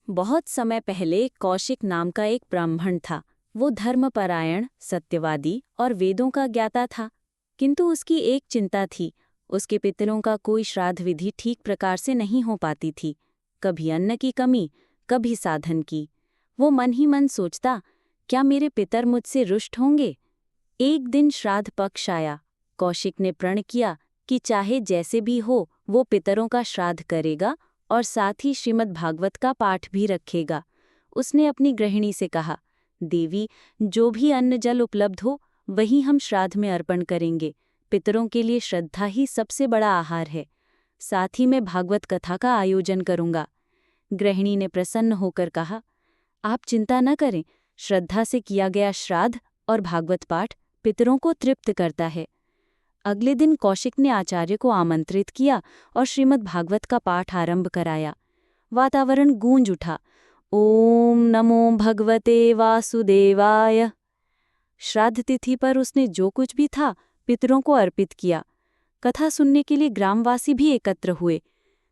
बहुत समय पहले कौशिक नाम का एक ब्राह्मण था। वो धर्मपरायण, सत्यवादी और वेदों का ज्ञाता था। किंतु उसकी एक चिंता थी, उसके पितरों का कोई श्राद्ध विधि ठीक प्रकार से नहीं हो पाती थी। कभी अन्न की कमी, कभी साधन की। वो मन ही मन सोचता, क्या मेरे पितर मुझसे रुष्ट होंगे? एक दिन श्राद्ध पक्ष आया। कौशिक ने प्रण किया कि चाहे जैसे भी हो वो पितरों का श्राद्ध करेगा और साथ ही श्रीमद् भागवत का पाठ भी रखेगा। उसने अपनी गृहिणी से कहा, देवी, जो भी अन्न जल उपलब्ध हो वही हम श्राद्ध में अर्पण करेंगे। पितरों के लिए श्रद्धा ही सबसे बड़ा आहार है। साथ ही मैं भागवत कथा का आयोजन करूंगा। गृहिणी ने प्रसन्न होकर कहा, आप चिंता न करें, श्रद्धा से किया गया श्राद्ध और भागवत पाठ पितरों को तृप्त करता है। अगले दिन कौशिक ने आचार्य को आमंत्रित किया और श्रीमद् भागवत का पाठ आरंभ कराया। वातावरण गूंज उठा। ओम नमो भगवते वासुदेवाय। श्राद्ध तिथि पर उसने जो कुछ भी था पितरों को अर्पित किया। कथा सुनने के लिए ग्रामवासी भी एकत्र हुए।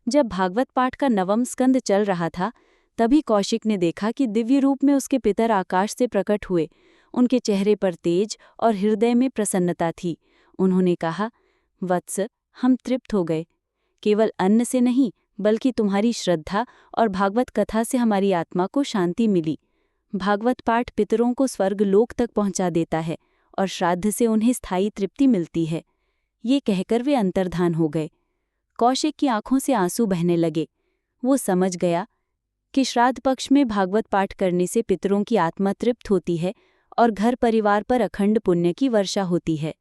जब भागवत पाठ का 9वां स्कंद चल रहा था, तभी कौशिक ने देखा कि दिव्य रूप में उसके पितर आकाश से प्रकट हुए। उनके चेहरे पर तेज और हृदय में प्रसन्नता थी। उन्होंने कहा, वत्स, हम तृप्त हो गए। केवल अन्न से नहीं, बल्कि तुम्हारी श्रद्धा और भागवत कथा से हमारी आत्मा को शांति मिली। भागवत पाठ पितरों को स्वर्ग लोक तक पहुंचा देता है और श्राद्ध से उन्हें स्थायी तृप्ति मिलती है। ये कहकर वे अंतर्धान हो गए। कौशिक की आंखों से आंसू बहने लगे। वो समझ गया कि श्राद्ध पक्ष में भागवत पाठ करने से पितरों की आत्मा तृप्त होती है और घर परिवार पर अखंड पुण्य की वर्षा होती है।